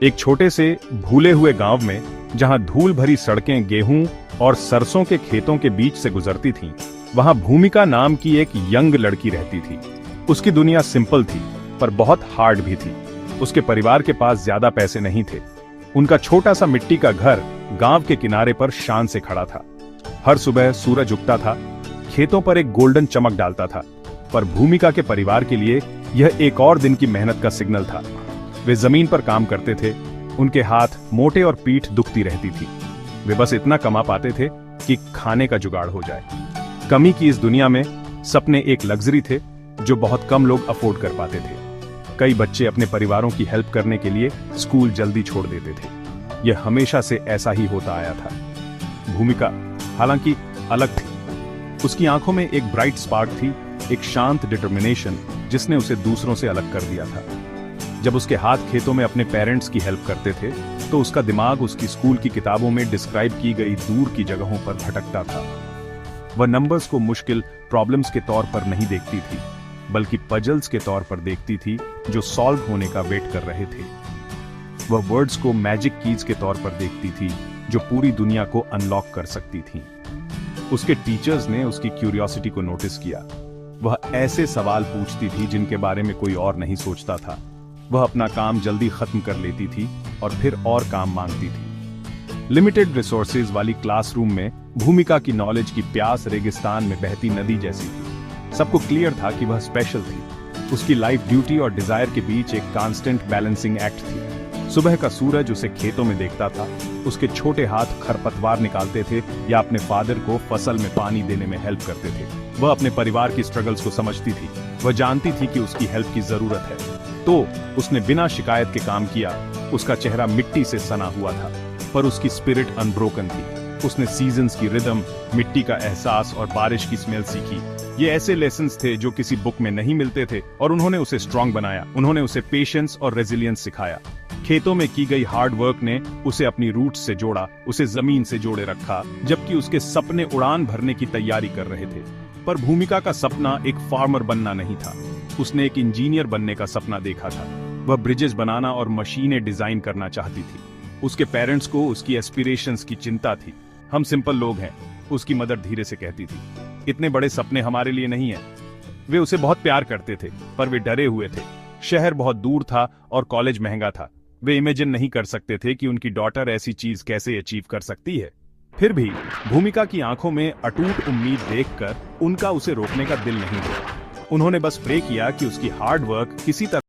एक छोटे से भूले हुए गांव में जहां धूल भरी सड़कें गेहूं और सरसों के खेतों के बीच से गुजरती थीं, वहां भूमिका नाम की एक यंग लड़की रहती थी। उसकी दुनिया सिंपल थी पर बहुत हार्ड भी थी। उसके परिवार के पास ज्यादा पैसे नहीं थे। उनका छोटा सा मिट्टी का घर गांव के किनारे पर शान से खड़ा था। हर सुबह सूरज उगता था, खेतों पर एक गोल्डन चमक डालता था, पर भूमिका के परिवार के लिए यह एक और दिन की मेहनत का सिग्नल था। वे जमीन पर काम करते थे, उनके हाथ मोटे और पीठ दुखती रहती थी। वे बस इतना कमा पाते थे कि खाने का जुगाड़ हो जाए। कमी की इस दुनिया में सपने एक लग्जरी थे जो बहुत कम लोग अफोर्ड कर पाते थे। कई बच्चे अपने परिवारों की हेल्प करने के लिए स्कूल जल्दी छोड़ देते थे। यह हमेशा से ऐसा ही होता आया था। भूमिका हालांकि अलग थी। उसकी आंखों में एक ब्राइट स्पार्क थी, एक शांत डिटर्मिनेशन जिसने उसे दूसरों से अलग कर दिया था। जब उसके हाथ खेतों में अपने पेरेंट्स की हेल्प करते थे तो उसका दिमाग उसकी स्कूल की किताबों में डिस्क्राइब की गई दूर की जगहों पर भटकता था। वह नंबर्स को मुश्किल प्रॉब्लम्स के तौर पर नहीं देखती थी, बल्कि पजल्स के तौर पर देखती थी जो सॉल्व होने का वेट कर रहे थे। वह वर्ड्स को मैजिक कीज के तौर पर देखती थी जो पूरी दुनिया को अनलॉक कर सकती थी। उसके टीचर्स ने उसकी क्यूरियोसिटी को नोटिस किया। वह ऐसे सवाल पूछती थी जिनके बारे में कोई और नहीं सोचता था। वह अपना काम जल्दी खत्म कर लेती थी और फिर और काम मांगती थी। लिमिटेड रिसोर्सेज वाली क्लासरूम में भूमिका की नॉलेज की प्यास रेगिस्तान में बहती नदी जैसी थी। सबको क्लियर था कि वह स्पेशल थी। उसकी लाइफ ड्यूटी और डिजायर के बीच एक कांस्टेंट बैलेंसिंग एक्ट थी। सुबह का सूरज उसे खेतों में देखता था, उसके छोटे हाथ खरपतवार निकालते थे या अपने फादर को फसल में पानी देने में हेल्प करते थे। वह अपने परिवार की स्ट्रगल्स को समझती थी। वह जानती थी कि उसकी हेल्प की जरूरत है, तो उसने बिना शिकायत के काम किया। उसका चेहरा मिट्टी से सना हुआ था, पर उसकी स्पिरिट अनब्रोकन थी। उसने सीजन्स की रिदम, मिट्टी का एहसास और बारिश की स्मेल सीखी। ये ऐसे लेसन्स थे जो किसी बुक में नहीं मिलते थे और उन्होंने उसे स्ट्रांग बनाया। उन्होंने उसे पेशेंस और रेजिलियंस सिखाया। खेतों में की गई हार्ड वर्क ने उसे अपनी रूट्स से जोड़ा, उसे जमीन से जोड़े रखा, जबकि उसके सपने उड़ान भरने की तैयारी कर रहे थे। पर भूमिका का सपना एक फार्मर बनना नहीं था। उसने एक इंजीनियर बनने का सपना देखा था। वह ब्रिजेस बनाना और मशीनें डिजाइन करना चाहती थी। उसके पेरेंट्स को उसकी एस्पिरेशंस की चिंता थी। हम सिंपल लोग हैं, उसकी मदर धीरे से कहती थी। इतने बड़े सपने हमारे लिए नहीं है। वे उसे बहुत प्यार करते थे, पर वे डरे हुए थे। शहर बहुत दूर था और कॉलेज महंगा था। वे इमेजिन नहीं कर सकते थे कि उनकी डॉटर ऐसी चीज कैसे अचीव कर सकती है। फिर भी भूमिका की आंखों में अटूट उम्मीद देखकर उनका उसे रोकने का दिल नहीं हुआ। उन्होंने बस प्रे किया कि उसकी हार्ड वर्क किसी तरह